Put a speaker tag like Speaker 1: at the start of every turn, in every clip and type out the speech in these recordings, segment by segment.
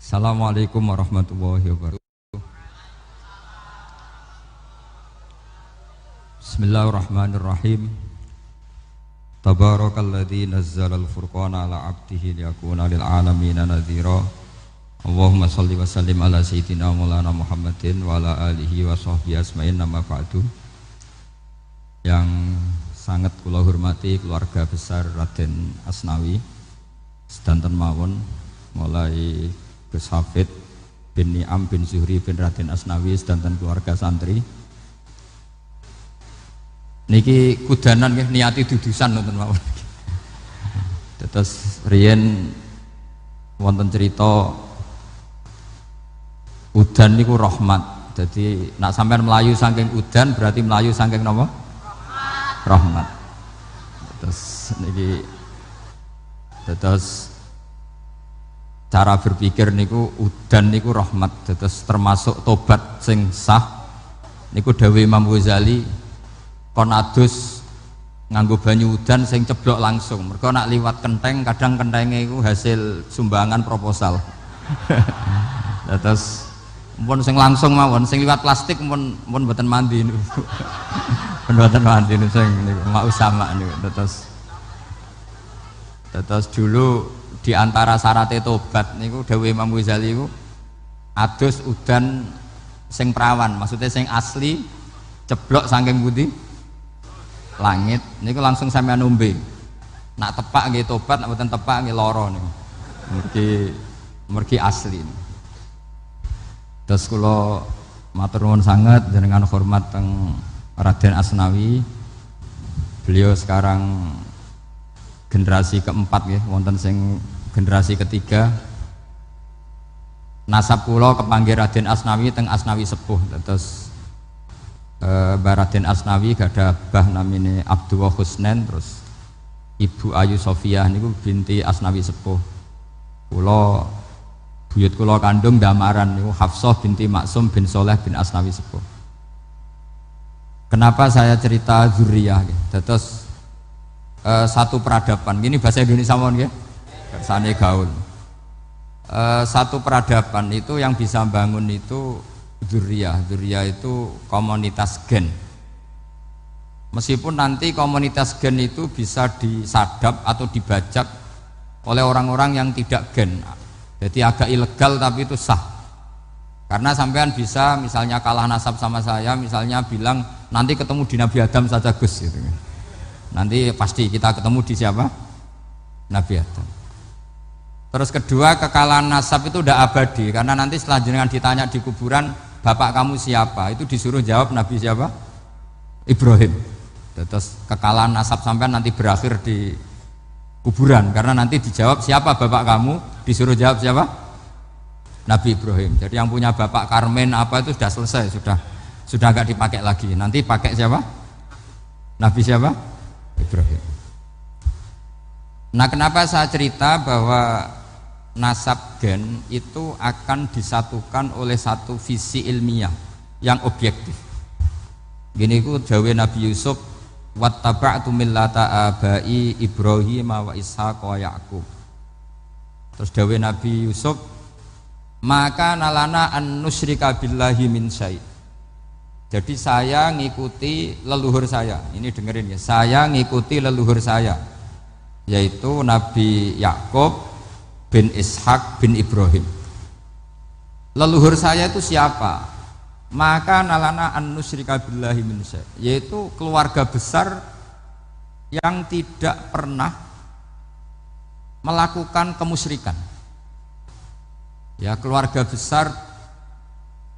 Speaker 1: Assalamualaikum warahmatullahi wabarakatuh. Bismillahirrahmanirrahim. Tabarakalladzi nazzala al-furqana ala 'abdihi liyakuna lil 'alamin nadhira. Allahumma shalli wa sallim ala sayyidina Maulana Muhammadin wa ala alihi wa sahbihi asma'in nama ba'du. Yang sangat kula hormati keluarga besar Raden Asnawi sedanten mawon, mulai Gus Hafid bin Ni'am bin Zuhri bin Raden Asnawi sedanten keluarga santri. Niki kudanan nggih niati dudusan nonton mawon. Terus riyen wonten cerita udan niku rahmat. Jadi nak sampean melayu saking udan berarti melayu saking napa? Rahmat. Terus niki terus cara berpikir niku udan niku rahmat, terus termasuk tobat sing sah niku dawuh Imam Ghazali kon adus nganggo banyu udan sing ceblok langsung, mergo nak liwat kenteng kadang kentenge iku hasil sumbangan proposal. Terus mpun sing langsung mawon, sing liwat plastik mpun mboten mandi niku. Mboten mandi niku sing niku mau sama niku. Terus dulu di antara syarat tobat niku dawuh Imam Ghazali niku adus udan sing perawan, maksudnya sing asli ceblok saking pundi langit niku langsung sampeyan nombe. Nak tepak nggih tobat, nak mboten tepak nggih lara niku. Mergi asli. Terus kula matur nuwun sanget jenengan hormat teng Raden Asnawi. Beliau sekarang generasi keempat ya, wonten sing generasi ketiga. Nasab kula kepanggih Raden Asnawi teng Asnawi sepuh. Terus Mbah Raden Asnawi gadah bah namine Abdullah Husnen, terus Ibu Ayu Sofiah niku binti Asnawi sepuh. Kula buyut kula kandung damaran niku Hafsah binti Maksum bin Soleh bin Asnawi sepuh. Kenapa saya cerita zuriyah gitu? Terus satu peradaban, gini bahasa Indonesia mohon ya, bahasane gaul. Satu peradaban itu yang bisa bangun itu zuriyah itu komunitas gen. Meskipun nanti komunitas gen itu bisa disadap atau dibajak oleh orang-orang yang tidak gen, jadi agak ilegal tapi itu sah. Karena sampean bisa misalnya kalah nasab sama saya, misalnya bilang nanti ketemu di Nabi Adam saja Gus gitu. Nanti pasti kita ketemu di siapa? Nabi Adam. Terus kedua, kekalahan nasab itu udah abadi, karena nanti setelah jenengan ditanya di kuburan, bapak kamu siapa? Itu disuruh jawab Nabi siapa? Ibrahim. Terus kekalahan nasab sampean nanti berakhir di kuburan, karena nanti dijawab siapa bapak kamu, disuruh jawab siapa? Nabi Ibrahim. Jadi yang punya bapak Karmen apa itu sudah selesai, sudah nggak dipakai lagi. Nanti pakai siapa? Nabi siapa? Ibrahim. Nah, kenapa saya cerita bahwa nasab gen itu akan disatukan oleh satu visi ilmiah yang objektif. Gini ku dawuh Nabi Yusuf, wattaba'tu millata abai Ibrahim wa Ishaq wa Yaqub. Terus dawuh Nabi Yusuf, maka nalana an nusyrika billahi min syai'. Jadi saya ngikuti leluhur saya. Ini dengerin ya. Saya ngikuti leluhur saya, yaitu Nabi Yakub bin Ishak bin Ibrahim. Leluhur saya itu siapa? Maka nalana an nusyrika billahi min syai', yaitu keluarga besar yang tidak pernah melakukan kemusyrikan. Ya, keluarga besar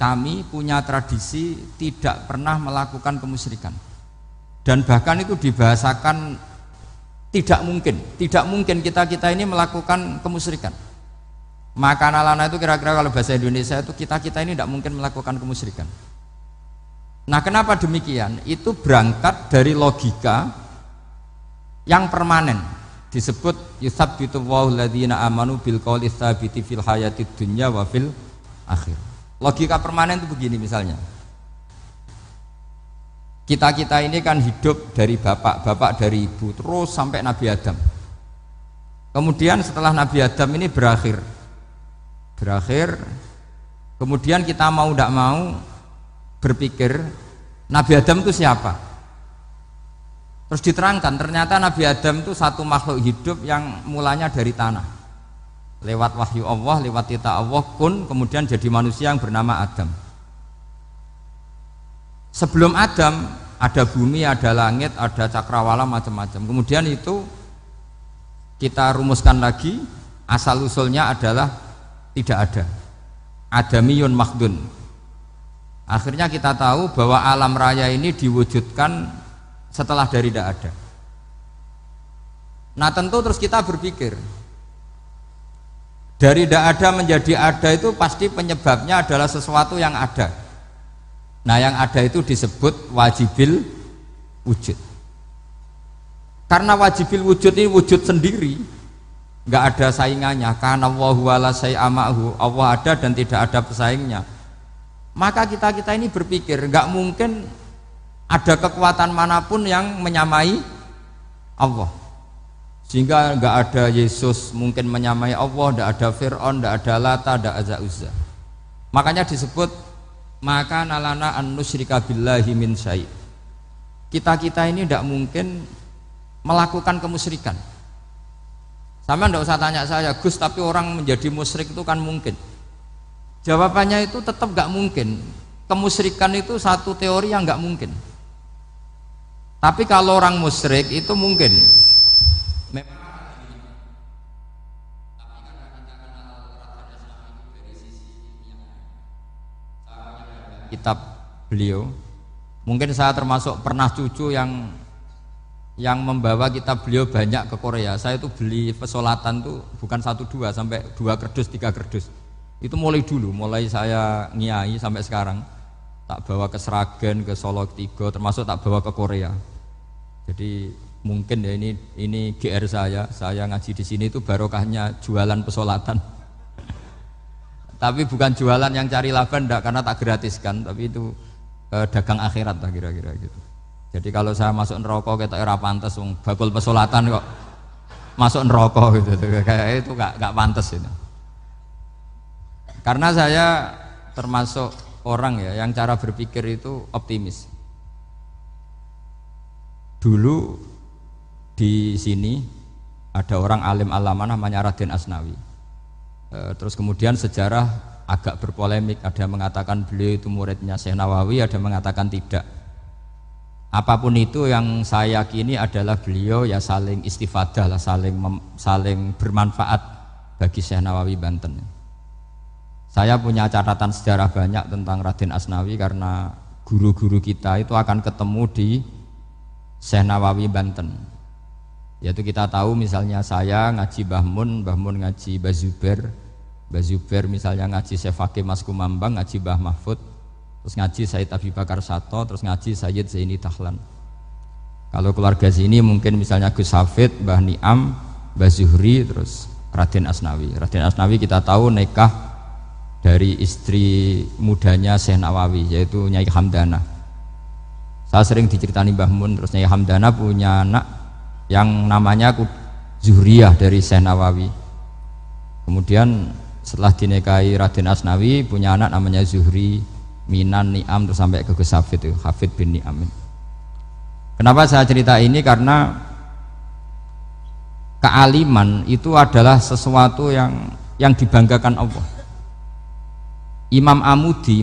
Speaker 1: kami punya tradisi tidak pernah melakukan kemusyrikan, dan bahkan itu dibahasakan tidak mungkin kita ini melakukan kemusyrikan. Maka nalana itu kira-kira kalau bahasa Indonesia itu kita ini tidak mungkin melakukan kemusyrikan. Nah, kenapa demikian? Itu berangkat dari logika yang permanen, disebut yusabbitu Allahu alladziina aamanu bil qouli tsabiti fil hayatid dunya wa fil akhir. Logika permanen itu begini, misalnya kita ini kan hidup dari bapak dari ibu terus sampai Nabi Adam. Kemudian setelah Nabi Adam ini berakhir, berakhir. Kemudian kita mau tidak mau berpikir Nabi Adam itu siapa? Terus diterangkan ternyata Nabi Adam itu satu makhluk hidup yang mulanya dari tanah, lewat wahyu Allah, lewat titah Allah kun, kemudian jadi manusia yang bernama Adam. Sebelum Adam ada bumi, ada langit, ada cakrawala, macam-macam. Kemudian itu kita rumuskan lagi, asal usulnya adalah tidak ada, adamiyun makhdun. Akhirnya kita tahu bahwa alam raya ini diwujudkan setelah dari tidak ada. Nah tentu terus kita berpikir, dari tidak ada menjadi ada itu pasti penyebabnya adalah sesuatu yang ada. Nah yang ada itu disebut wajibil wujud. Karena wajibil wujud ini wujud sendiri, nggak ada saingannya. Karena Allahu wala syai'amahu, Allah ada dan tidak ada pesaingnya. Maka kita ini berpikir nggak mungkin ada kekuatan manapun yang menyamai Allah, sehingga nggak ada Yesus mungkin menyamai Allah, nggak ada Fir'aun, nggak ada Lata, nggak ada Uzza. Makanya disebut maka nalana an nusyrika billahi min syai'. Kita ini tidak mungkin melakukan kemusyrikan. Sama ndak usah tanya saya, Gus, tapi orang menjadi musyrik itu kan mungkin. Jawabannya itu tetap nggak mungkin. Kemusyrikan itu satu teori yang nggak mungkin. Tapi kalau orang musyrik itu mungkin. Kitab beliau, mungkin saya termasuk pernah cucu yang membawa kitab beliau banyak ke Korea. Saya itu beli pesolatan tuh bukan 1-2 sampai 2 kerdus 3 kerdus. Itu mulai dulu, mulai saya ngiai sampai sekarang tak bawa ke Sragen, ke Solo 3, termasuk tak bawa ke Korea. Jadi mungkin ya ini GR saya ngaji di sini itu barokahnya jualan pesolatan. Tapi bukan jualan yang cari laba enggak, karena tak gratiskan, tapi itu dagang akhirat lah kira-kira gitu. Jadi kalau saya masuk neraka kita era pantas, bakul pesolatan kok masuk neraka gitu, kayak itu gak pantas itu. Karena saya termasuk orang ya yang cara berpikir itu optimis. Dulu di sini ada orang alim alama namanya Raden Asnawi. Terus kemudian sejarah agak berpolemik, ada yang mengatakan beliau itu muridnya Syekh Nawawi, ada yang mengatakan tidak. Apapun itu yang saya yakini adalah beliau ya saling istifadah lah, saling bermanfaat bagi Syekh Nawawi Banten. Saya punya catatan sejarah banyak tentang Raden Asnawi karena guru-guru kita itu akan ketemu di Syekh Nawawi Banten. Yaitu kita tahu misalnya saya ngaji Mbah Mun ngaji Mbah Zubair misalnya ngaji Syekh Fakih Mas Kumambang, ngaji Mbah Mahfud, terus ngaji Sayyid Abi Bakar Sato, terus ngaji Sayyid Zaini Dahlan. Kalau keluarga sini mungkin misalnya Gus Hafid, Mbah Niam, Mbah Zuhri, terus Raden Asnawi. Raden Asnawi kita tahu nikah dari istri mudanya Syekh Nawawi, yaitu Nyai Hamdana. Saya sering diceritani Mbah Mun, terus Nyai Hamdana punya anak yang namanya Zuhriyah dari Syekh Nawawi. Kemudian setelah dinikahi Raden Asnawi punya anak namanya Zuhri, Minan, Niam, terus sampai ke Gus Hafid, Hafid bin Niam. Kenapa saya cerita ini? Karena kealiman itu adalah sesuatu yang dibanggakan Allah. Imam Amudi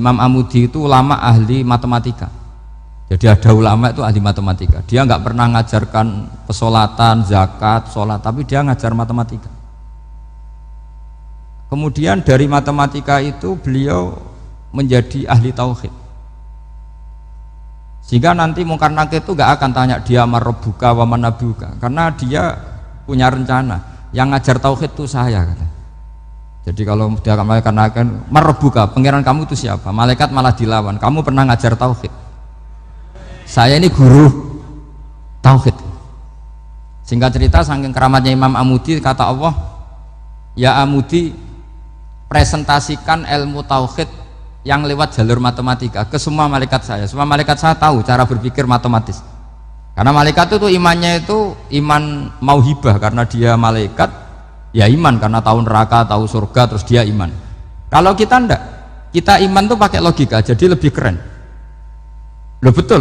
Speaker 1: itu ulama ahli matematika. Jadi ada ulama itu ahli matematika. Dia nggak pernah ngajarkan pesolatan, zakat, sholat, tapi dia ngajar matematika. Kemudian dari matematika itu beliau menjadi ahli tauhid. Sehingga nanti Mungkar Nakir itu nggak akan tanya dia marabbuka wa manabuka, karena dia punya rencana. Yang ngajar tauhid itu saya, kata. Jadi kalau dia akan mengatakan marabbuka, pangeran kamu itu siapa? Malaikat malah dilawan. Kamu pernah ngajar tauhid? Saya ini guru tauhid. Singkat cerita, saking keramatnya Imam Amudi, kata Allah, ya Amudi, presentasikan ilmu tauhid yang lewat jalur matematika ke semua malaikat saya. Semua malaikat saya tahu cara berpikir matematis. Karena malaikat itu imannya itu iman mauhibah, karena dia malaikat, ya iman karena tahu neraka, tahu surga, terus dia iman. Kalau kita ndak, kita iman tuh pakai logika, jadi lebih keren. Loh betul.